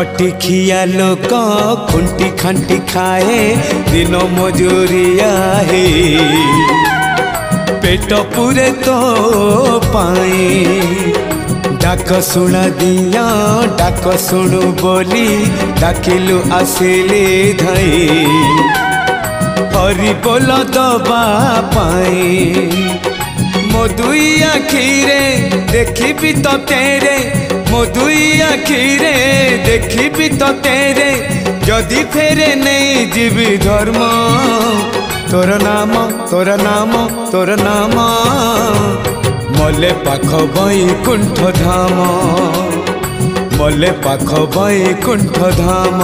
खटिखिया लोक खुंटी खांटी खाए दिन मजूरिया है पेट पूरे तो पाए डाक शुणा दिया डाक शुणु बोली डाकिलु आसिले धाई हरि बोल दबा पाए मो दुई आखिरे देखी तो तेरे मो दुई आखिरे देखी तो तेरे जदि फेरे नहीं जीवी धर्म तोर नाम तोर नाम तोर नाम मले पाख बैकुंठ धाम मले पाख बैकुंठ धाम।